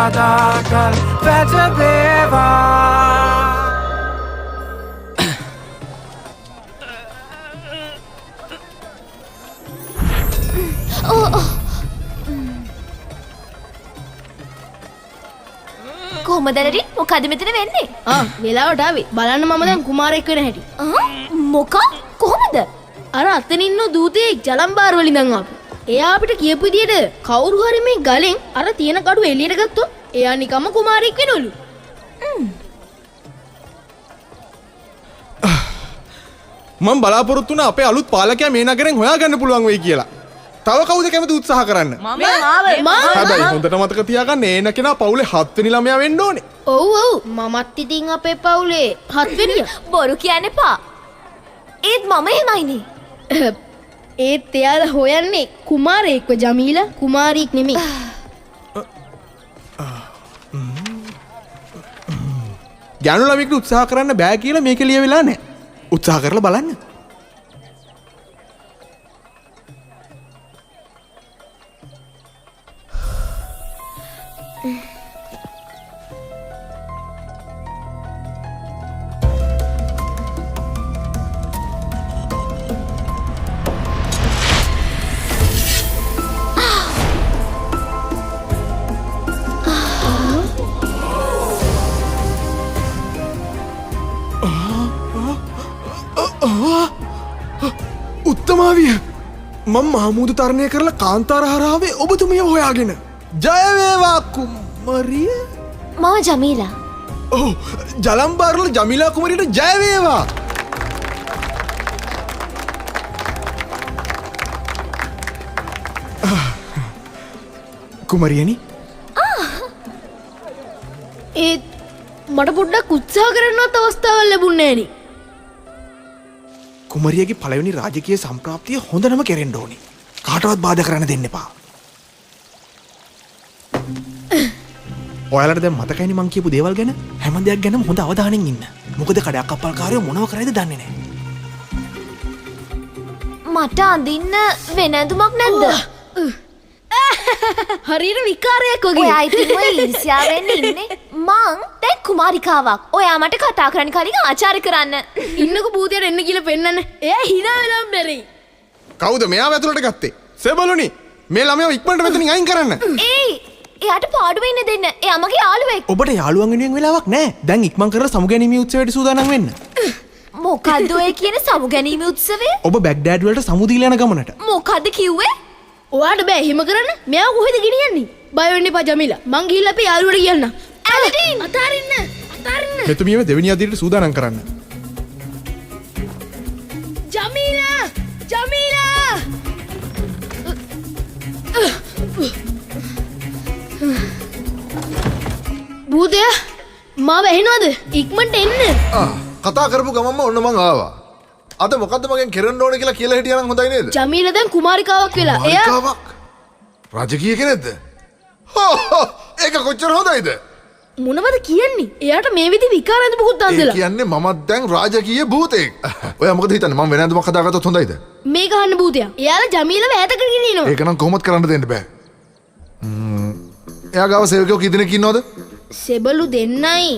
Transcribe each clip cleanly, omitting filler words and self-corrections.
සදාකල් වැජබේවා. කොහොමදලරි මොකද මෙතන වෙන්නේ? වෙලාවට ආවේ. බලන්න මම දැන් කුමාරයෙක් වෙන හැටි. මොකක්? කොහොමද? අර අතන ඉන්න දූතයෙක් ජලම්බාර වලින් දැන් ආපු. එයා අපිට කියපු විදියට කවුරු හරි මේ ගලෙන් අර තියෙන කඩු එළියට ගත්තොත් එයා නිකම්ම කුමාරයෙක් වෙනවලු. මම බලාපොරොත්තු වුණා අපේ අලුත් පාලකයා මේ නගරෙන් හොයාගන්න පුළුවන් වෙයි කියලා. තව කවුද කැමති උත්සාහ කරන්න? හැබැයි හොඳට මතක තියාගන්න ඒන කෙනා පවුලේ 7 වෙනි ළමයා වෙන්න ඕනේ. ඔව් මමත් ඉතින් අපේ පවුලේ 7 වෙනියා. බොරු කියන්න එපා. ඒත් මම එහෙමයිනේ. ඒත් එයාලා හොයන්නේ කුමාරයෙක්ව ජමීලා කුමාරියෙක් නෙමෙයි. ගෑනු ළමයෙක්ට උත්සාහ කරන්න බෑ කියලා මේක ලියවිලා නැහැ. උත්සාහ කරලා බලන්න. උත්තමාවිය මම මහමුදු තරණය කරලා කාන්තාර හරහාවේ ඔබතුමිය හොයාගෙන ජය වේවා කුමරිය. මම ජමීලා. ඔව් ජලම්බාරවල ජමීලා කුමරියට ජය වේවා. කුමරියනි ඒත් මට පොඩ්ඩක් උත්සාහ කරන්නවත් අවස්ථාවක් ලැබුණේ නෑනේ. කුමරියගේ පළවෙනි රාජකීය සම්ප්‍රාප්තිය හොඳටම කෙරෙන්න ඕනේ. කාටවත් බාධා කරන්න දෙන්න එපා. ඔයාලට දැන් මතකයිනේ මං කියපු දේවල් ගැන? හැම දෙයක් ගැනම හොඳ අවධානයෙන් ඉන්න. මොකද කඩයක් කප්පල්කාරයෝ මොනව කරයිද දන්නේ නැහැ. මට අඳින්න වෙන ඇඳුමක් නැද්ද? හරියට විකාරයක් වගේ. ඔයා ඉතින් ඔය ඊර්ෂ්‍යාවෙන් ඉන්නේ. මං දැන් කුමාරිකාවක්. ඔයා මට කතා කරන්න කලින් ආචාර කරන්න. ඉන්නකෝ භූතයට එන්න කියලා පෙන්නන්න. එයා hina වෙලා බැරි. කවුද මෙයාව ඇතුළට ගත්තේ? සෙබළුනි මේ ළමයාව ඉක්මනට මෙතනින් අයින් කරන්න. එයාට පාඩු වෙන්න දෙන්න. එයා මගේ යාළුවෙක්. ඔබට යාළුවන් වෙනුවෙන් වෙලාවක් නැහැ. දැන් ඉක්මන් කරලා සමුගැනීමේ උත්සවයට සූදානම් වෙන්න. මොකද්ද ඔය කියන සමුගැනීමේ උත්සවය? ඔබ බැග්ඩෑඩ් වලට සමු දීලා යන ගමනට. මොකද්ද කිව්වේ? ඔයාට බෑ එහෙම කරන්න. මෙයා කොහෙද ගෙනියන්නේ? බය වෙන්න එපා ජමීලා. මං ගිහිල්ලා අපේ යාළුවට කියන්න. ඇලඩින් අතාරින්න. මෙතුමියව දෙවෙනි අදියරට සූදානම් කරන්න. ජමීලා! ජමීලා! භූතය මාව ඇහෙනවද? ඉක්මනට එන්න. කතා කරපු ගමන්ම ඔන්න මං ආවා. අද මොකද්ද මගෙන් කරන්න ඕනේ කියලා කියලා හිටියනම් හොඳයි නේද? ජමීලා දැන් කුමාරිකාවක් වෙලා. එයා කුමාරිකාවක්? රාජකීය කෙනෙක්ද? ඒක කොච්චර හොඳයිද? මොනවද කියන්නේ? එයාට මේ විදි විකාර ඇඳුමකුත් අඳලා. ඒ කියන්නේ මමත් දැන් රාජකීය භූතෙක්. ඔයා මොකද හිතන්නේ මම වෙන ඇඳුමක් හදාගත්තොත් හොඳයිද? මේ ගහන්න භූතයා. එයාලා ජමීලව ඈතකට ගෙනියනවා. ඒක නම් කොහොමද කරන්න දෙන්න බෑ. එයා ගාව සේවකයෝ කී දෙනෙක් ඉන්නවද? සෙබළු දෙන්නයි.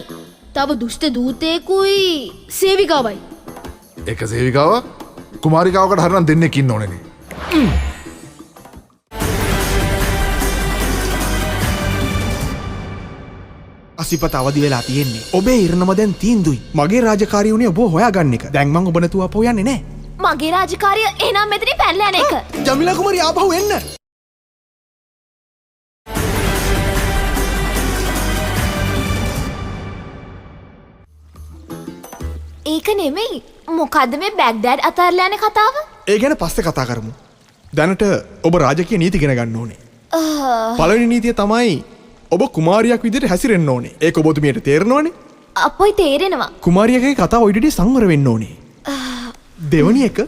තව දුෂ්ට දූතයෙකුයි සේවිකාවයි. එක සේවිකාවක් කුමාරිකාවකට හරිනම් දෙන්නෙක් ඉන්න ඕනේ නේ. අසිපත අවදි වෙලා තියෙන්නේ. ඔබේ ඉරණම දැන් තීන්දුයි. මගේ රාජකාරිය උනේ ඔබ හොයාගන්න එක. දැන් මං ඔබ නැතුව අපෝ යන්නේ නැහැ. මගේ රාජකාරිය එහෙනම් මෙතනින් පැනලා යන එක. ජමිලා කුමාරිය ආපහු එන්න. ඒක නෙමෙයි. මොකද්ද මේ බැග්ඩෑඩ් අතාරලා යන කතාව? ඒ ගැන පස්සේ කතා කරමු. දැනට ඔබ රාජකීය නීති ඉගෙන ගන්න ඕනේ. පළවෙනි නීතිය තමයි ඔබ කුමාරියක් විදිහට හැසිරෙන්න ඕනේ. ඒක ඔබතුමියට තේරෙනවනේ? අපොයි තේරෙනවා. කුමාරියගේ කතාව ඔයිටදී සංවර වෙන්න ඕනේ. දෙවැනි එක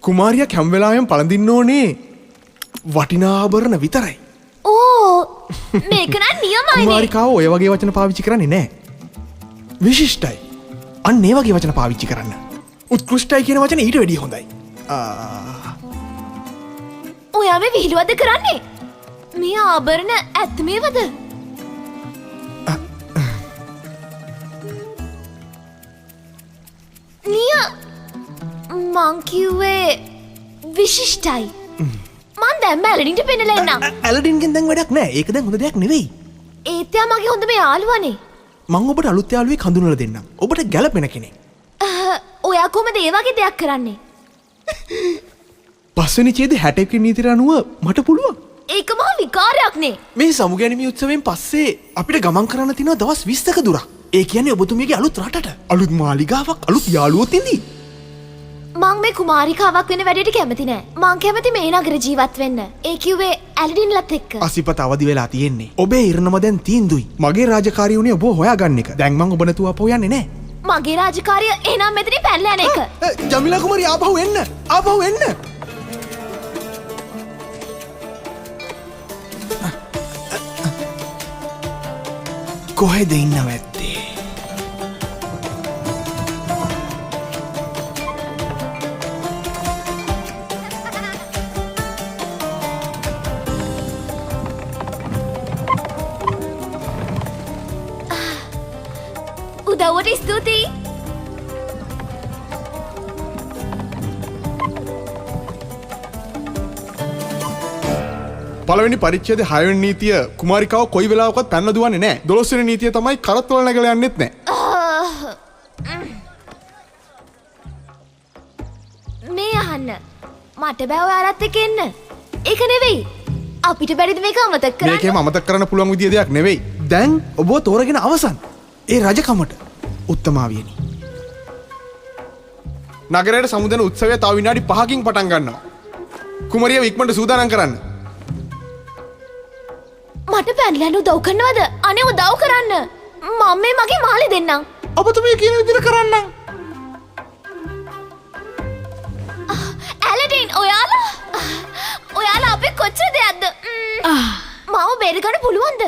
කුමාරියක් හැම වෙලාවෙම පළඳින්න ඕනේ වටිනා ආභරණ විතරයි. ඕ මේක නම් නියමයිනේ. කුමාරිකාව ඔය වගේ වචන පාවිච්චි කරන්නේ නැහැ. විශිෂ්ටයි. අන්න ඒ වගේ වචන පාවිච්චි කරන්න. උත්කෘෂ්ටයි කියන වචන ඊට වැඩිය හොඳයි. ඔයා මේ විහිළුවද කරන්නේ? මේ ආභරණ ඇත්ත මේවද? මං කිව්වේ විශිෂ්ටයි. මං දැම්ම ඇලඩින්ට පෙන්නලා එන්නම්. ඇලඩින්ගෙන් දැන් වැඩක් නෑ. ඒක දැන් හොඳ දෙයක් නෙවෙයි. ඒත් එයා මගේ හොඳම යාළුවනේ. මං ඔබට අලුත් යාළුවෙක් හඳුනලා දෙන්නම්. ඔබට ගැළපෙන කෙනෙක්. ඔයා කොහමද ඒ වගේ දෙයක් කරන්නේ? පස්වෙනි ඡේදයේ 61 නීතියට අනුව මට පුළුවන්. ඒක මහා විකාරයක්නේ. මේ සමුගැනීමේ උත්සවයෙන් පස්සේ අපිට ගමන් කරන්න තියෙනවා දවස් 20ක දුරක්. ඒ කියන්නේ ඔබතුමියගේ අලුත් රටට අලුත් මාලිගාවක් අලුත් යාළුවොත් ඉඳී. මං මේ කුමාරිකාවක් වෙන වැඩේට කැමති නෑ. මං කැමති මේ නගර ජීවත් වෙන්න. ඒ කිව්වේ ඇලඩින්ලත් එක්ක. අසිපත අවදි වෙලා තියෙන්නේ. ඔබේ ඉරණම දැන් තීන්දුයි. මගේ රාජකාරිය උනේ ඔබ හොයාගන්න එක. දැන් මං ඔබ නැතුව අපෝ යන්නේ නෑ. මගේ රාජකාරිය එහෙනම් මෙතනින් පැනලා යන එක. ජමිලා කුමාරී ආපහු එන්න. ආපහු එන්න. කොහෙද ඉන්නව ඇත්තේ? උදව්වට ස්තුතියි. පළවෙනි පරිච්ඡේදයේ 6 වෙනි නීතිය කුමාරිකාව කොයි වෙලාවකවත් පැන්න දුවන්නේ නැහැ. 12 වෙනි නීතිය තමයි කරත්වල නැගලා යන්නෙත් නැහැ. මේ අහන්න. මට බෑ ඔයාලත් එක්ක එන්න. ඒක නෙවෙයි. අපිට බැරිද මේක අමතක කරන්න? මේකේම අමතක කරන්න පුළුවන් විදිය දෙයක් නෙවෙයි. දැන් ඔබ තෝරගෙන අවසන්. ඒ රජකමට උත්තමාවියනි. නගරයට සමුදෙන උත්සවය තව විනාඩි 5කින් පටන් ගන්නවා. කුමරියව ඉක්මනට සූදානම් කරන්න. මට පැනලා යන්න උදව් කරනවද? අනේ උදව් කරන්න. මම මේ මගේ මාළේ දෙන්නම්. ඔබතුමිය කියන විදිහට කරන්නම්. ඇලඩින් ඔයාලා අපේ කොච්චර දෙයක්ද? මාව බේර ගන්න පුළුවන්ද?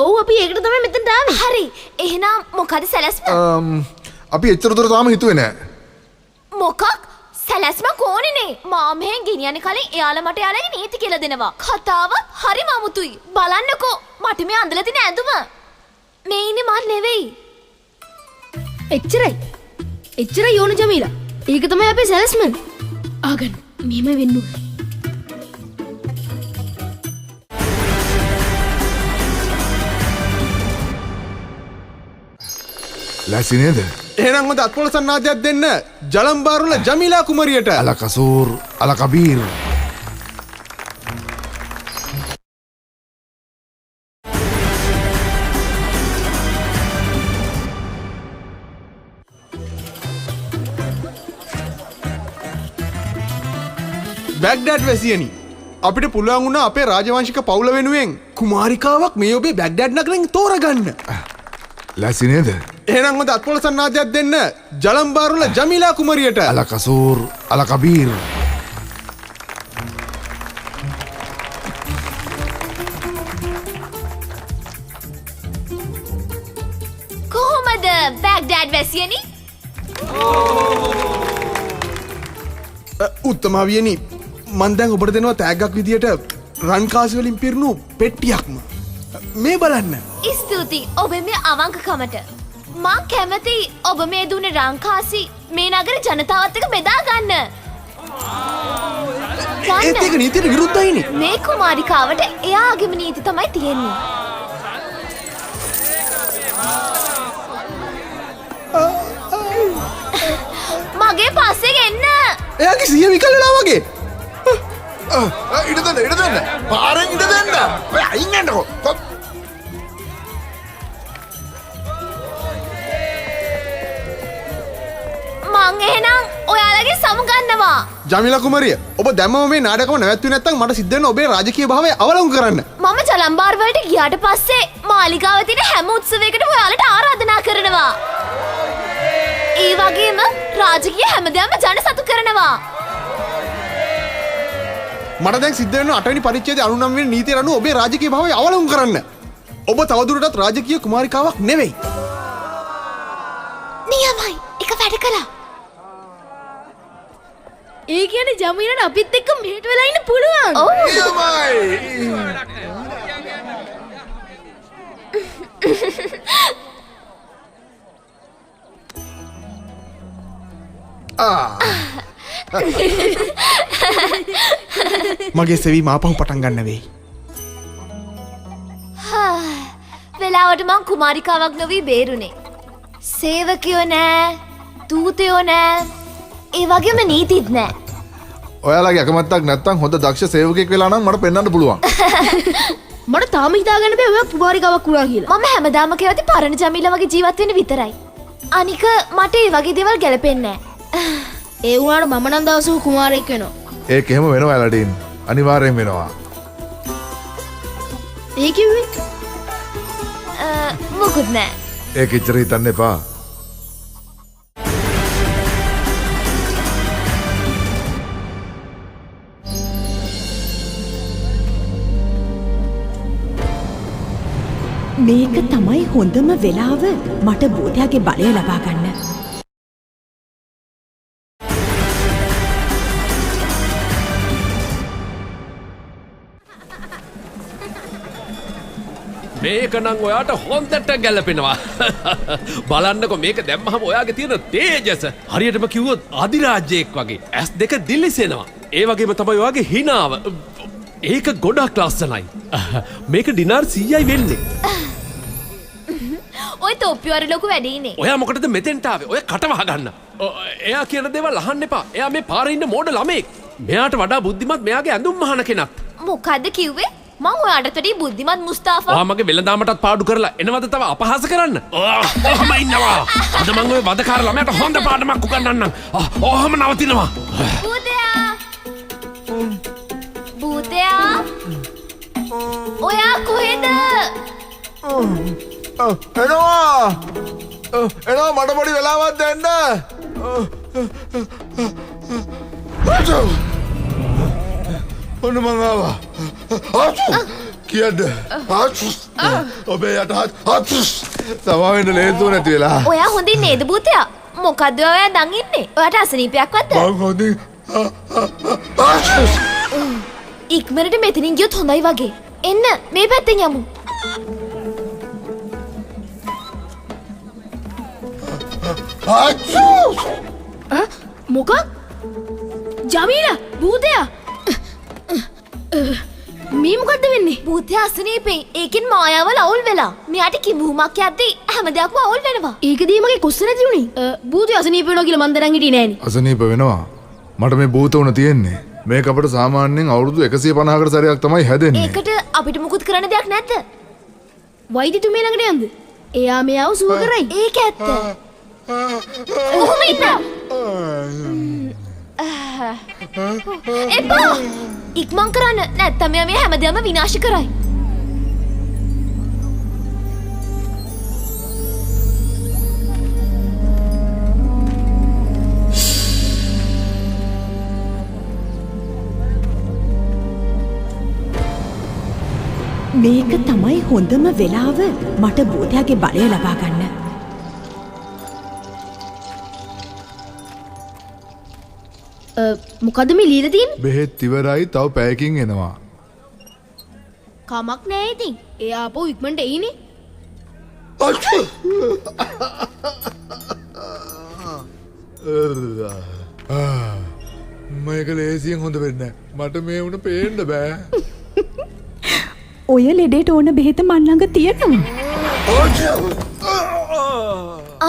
ඔව් අපි ඒකට තමයි මෙතනට ආවේ. හරි. එහෙනම් මොකද සැලැස්ම? අපි එච්චර දුර තාම හිතුවේ නෑ. මොකක්? සැලැස්මක් ඕනේනේ. මා මෙහෙන් ගෙනියන්න කලින් එයාලා මට යාළගේ නීති කියලා දෙනවා. කතාව හරිම අමුතුයි. බලන්නකෝ මට මේ අඳලා තියෙන ඇඳුම. මේ ඉන්නේ මන් නෙවෙයි. එච්චරයි ඕන ජමීලා. ඒක තමයි අපේ සැලස්ම. ආගන්න. මෙහෙම වෙන්න ඕනේ. ලැසි නේද? එහෙනම් හොඳ අත්පොළ සන්නාදයක් දෙන්න. ජලම්බාරුල ජමීලා කුමරියට. අල කසූර් අල කබීර්. බැග්ඩඩ් වැසියනි. අපිට පුළුවන් වුණා අපේ රාජවංශික පවුල වෙනුවෙන් කුමාරිකාවක් මේ ඔබේ බැග්ඩඩ් නගරෙන් තෝරගන්න. ලැසි නේද? එහෙනම් හොඳ අත්පොළ සන්නාදයක් දෙන්න. ජලම්බාරුල ජමීලා කුමරියට. අල කසූර් අල කබීර්. කොහොමද බැග්ඩඩ් වැසියනි? උත්තමාවියනි මන් දැන් ඔබට දෙනවා තෑග්ගක් විදියට රන් කාසි වලින් පිරුණු පෙට්ටියක්ම. මේ බලන්න. ස්තුතියි ඔබේ මේ අවංකකමට. මං කැමති ඔබ මේ දුන්නේ රංකාසි මේ නගර ජනතාවත් එක්ක බෙදා ගන්න. ඒත් ඒක නීතියට විරුද්ධයිනේ. මේ කුමාරිකාවට එයාගේම නීති තමයි තියෙන්නේ. මගේ පස්සේ එන්න. එයාගේ සිය විකල් වෙලා වගේ. ඉඩ දෙන්න. පාරෙන් ඉඩ දෙන්න. ඔය අයින් යන්නකෝ. මං එහෙනම් ඔයාලගේ සමුගන්නවා. ජමීලා කුමරිය ඔබ දැම්මම මේ නාටකම නැවැත්තුවේ නැත්නම් මට සිද්ධ වෙන ඔබේ රාජකීය භාවය අවලංගු කරන්න. මම ජලම්බාර් වලට ගියාට පස්සේ මාලිගාවේ තියෙන හැම උත්සවයකටම ඔයාලට ආරාධනා කරනවා. ඒ වගේම රාජකීය හැමදේම ජනසතු කරනවා. මට දැන් සිද්ධ වෙන 8 වෙනි පරිච්ඡේදයේ 99 වෙනි නීතිය අනුව ඔබේ රාජකීය භාවය අවලංගු කරන්න. ඔබ තවදුරටත් රාජකීය කුමාරිකාවක් නෙවෙයි. නියමයි. එක වැඩ කළා. ඒ කියන්නේ ජමීලට අපිත් එක්ක මෙහෙට වෙලා ඉන්න පුළුවන්. ඔව්. මගේ සෙවීම ආපහු පටන් ගන්න වෙයි. වෙලාවට මං කුමාරිකාවක් නොවී බේරුණේ. සේවකයෝ නෑ, දූතයෝ නෑ, ඒ වගේම නීතිත් නෑ. ඔයාලගේ අකමැත්තක් නැත්තම් හොඳ දක්ෂ සේවකයෙක් වෙලා නම් මට පෙන්වන්න පුළුවන්. මට තාම හිතාගන්න බෑ ඔයා කුමාරිකාවක් වුණා කියලා. මම හැමදාම කියවති පරණ ජමීල වගේ ජීවත් වෙන්න විතරයි. අනික මට ඒ වගේ දේවල් ගැලපෙන්නේ නෑ. ඒ වුණාට මම නම් දවසක කුමාරයෙක් වෙනවා. ඒක එහෙම වෙනවා ඇලඩින්. අනිවාර්යෙන් වෙනවා. ඒ කිව්වේ මොකුත් නෑ. ඒක ඉච්චර හිතන්න එපා. මේක තමයි හොඳම වෙලාව මට බෝධයාගේ බලය ලබා ගන්න. මේක නම් ඔයාට හොඳට ගැලපෙනවා. බලන්නකො මේක දැම්මහම ඔයාගේ තියෙන තේජස හරියටම කිව්වොත් අධිරාජ්‍යයක් වගේ ඇස් දෙක දිලිසෙනවා. ඒ වගේම තමයි ඔයාගේ හිනාව. ඒක ගොඩක් ලස්සනයි. මේක ඩිනාර් 100යි වෙන්නේ. ඔය තොප්පිවර ලොකු වැඩිනේ. ඔයා මොකටද මෙතෙන්ට ආවේ? ඔය කට වහගන්න. එයා කියන දේවල් අහන්න එපා. එයා මේ පාරේ ඉන්න මෝඩ ළමෙක්. මෙයාට වඩා බුද්ධිමත් මෙයාගේ ඇඳුම් මහන කෙනෙක්. මොකද්ද කිව්වේ? මං ඔයාට වැඩි බුද්ධිමත් මුස්තාෆා. ඔයා මගේ වෙළඳාමටත් පාඩු කරලා එනවද තව අපහාස කරන්න? ඔහම ඉන්නවා. අද මං ඔය වදකාර ළමයාට හොඳ පාඩමක් උගන්වන්නම්. ඔහම නවතිනවා. භූතයා! භූතයා! ඔයා කොහෙද? එනවා මට පොඩි වෙලාවක් දෙන්න. ඔන්න මං ආවා. කියන්න. ඔබේ යටහත් සමාවෙන්න ලේසිව නැති වෙලා. ඔයා හොඳින් නේද භූතයා? මොකද්ද ඔයා දන් ඉන්නේ? ඔයාට අසනීපයක්වත්ද? මං හොඳින්. ඉක්මනට මෙතනින් ගියොත් හොඳයි වගේ. එන්න මේ පැත්තෙන් යමු. මොකක්? ජමීලා භූතයා මේ මොකද්ද වෙන්නේ? භූතයා අසනීපෙන්. ඒකෙන් මායාවල අවුල් වෙලා. මෙයාට කිඹුමක් යද්දි හැම දෙයක්ම අවුල් වෙනවා. ඒකදී මගේ කොස්ස නැති උනේ. භූතයා අසනීප වෙනවා කියලා මන් දැනන් හිටියේ නෑනේ. අසනීප වෙනවා. මට මේ භූත වුණ තියෙන්නේ. මේක අපිට සාමාන්‍යයෙන් අවුරුදු 150කට සැරයක් තමයි හැදෙන්නේ. ඒකට අපිට මුකුත් කරන්න දෙයක් නැද්ද? වෛද්‍යතුමිය ළඟට යන්න. එයා මෙයාව සුව කරයි. ඒක ඇත්ත. ඔහොම ඉන්න. එපා! ඉක්මන් කරන්න. නැත්තම් මෙයා මේ හැමදේම විනාශ කරයි. මේක තමයි හොඳම වෙලාව මට බෝධයාගේ බලය ලබා ගන්න. මොකද මේ লীලා තියෙන්නේ? බෙහෙත් ඉවරයි තව පැයකින් එනවා. කමක් නෑ ඉතින්. එයා ආපහු ඉක්මනට එයිනේ. මේක ලේසියෙන් හොඳ වෙන්නේ නැහැ. මට මේ වුණ පේන්න බෑ. ඔය ලෙඩේට ඕන බෙහෙත මන් ළඟ තියෙනවා.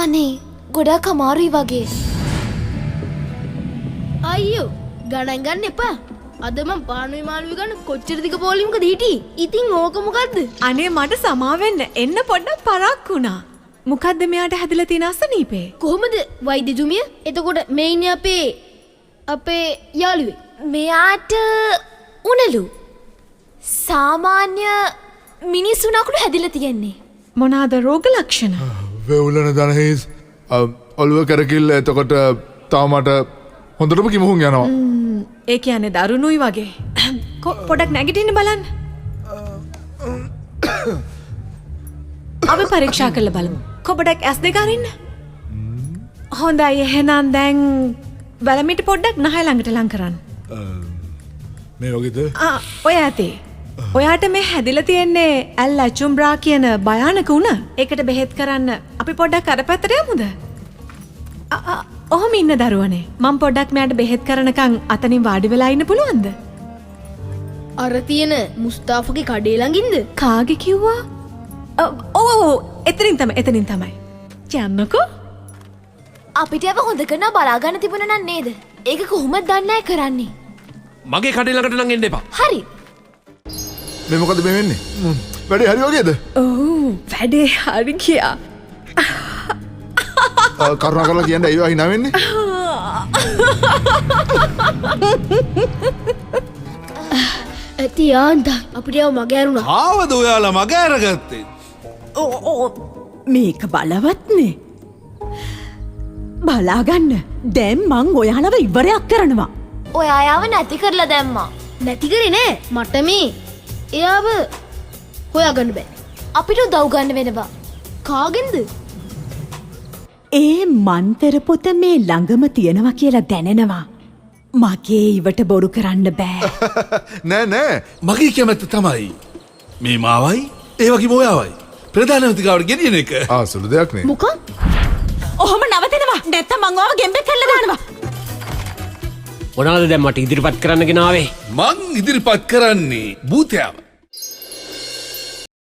අනේ ගොඩක් අමාරුයි වගේ. අයියෝ ගණන් ගන්න එපා. අද මම පානුයි මාළුයි ගන්න කොච්චර දිග පොලිමකද හිටියේ? ඉතින් ඕක මොකද්ද? අනේ මට සමාවෙන්න එන්න පොඩ්ඩක් පරක් වුණා. මොකද්ද මෙයාට හැදිලා තියෙන අසනීපේ? කොහොමද වෛද්‍යතුමිය? එතකොට මේ ඉන්නේ අපේ යාළුවෙක්. මෙයාට උනලු. සාමාන්‍ය මිනිස්සුනකුළු හැදිලා තියෙන්නේ. මොනවාද රෝග ලක්ෂණ? වෙවුලන දනහිස් ඔළුව කරකිල්ල එතකොට තාමට හොඳටම කිමුහුන් යනවා. ඒ කියන්නේ දරුණුයි වගේ. පොඩක් නැගිටින්න බලන්න. අපි පරීක්ෂා කරලා බලමු. කොබඩක් S2 අරින්න. හොඳයි එහෙනම් දැන් වැලමිට පොඩ්ඩක් නහය ළඟට ලං කරන්න. මේ වගේද? ඔය ඇතේ. ඔයාට මේ හැදිලා තියෙන්නේ ඇල්ලචුම්බ්‍රා කියන භයානක උණ. ඒකට බෙහෙත් කරන්න අපි පොඩ්ඩක් අර පැත්තට යමුද? ඔහොම ඉන්න දරුවනේ මං පොඩ්ඩක් මෙයාට බෙහෙත් කරනකං අතනින් වාඩි වෙලා ඉන්න පුළුවන්ද? අර තියෙන මුස්තාෆගේ කඩේ ළඟින්ද? කාගේ කිව්වා? ඕ එතනින් තමයි. යන්නකෝ. අපිට ඒව හොඳ කරනවා බලාගන්න තිබුණා නම් නේද? ඒක කොහොමද දන්නේ කරන්නේ? මගේ කඩේ ළඟට නම් එන්න එපා. හරි. මේ මොකද මේ වෙන්නේ? වැඩේ හරි වගේද? ඔව් වැඩේ හරි ගියා. කරුණා කරලා කියන්න අයියෝ hina වෙන්නේ? ඇති ආන්දා අපිට යව මග ඇරුණා. ආවද ඔයාලා මග ඇරගත්තේ? ඕ මේක බලවත්නේ. බලාගන්න දැම් මං ඔයාලව ඉවරයක් කරනවා. ඔයා යාව නැති කරලා දැම්මා. නැති කරේ නෑ. මට මේ එයාව හොයාගන්න බෑ. අපිට උදව් ගන්න වෙනවා. කාගෙන්ද? ඒ මන්තර පොත මේ ළඟම තියෙනවා කියලා දැනෙනවා. මගේ ඉවට බොරු කරන්න බෑ. නෑ මගේ කැමැත්ත තමයි මේ මාවයි ඒ වගේ මොයාවයි ප්‍රධානමතිකාවට ගෙනියන එක. සුළු දෙයක් නේ. මොකක්? ඔහොම නවතිනවා නැත්තම් මං ඔයාව ගෙම්බෙක් කරලා දානවා. මොනවද දැන් මට ඉදිරිපත් කරන්න ගෙනාවේ? මං ඉදිරිපත් කරන්නේ භූතයාව.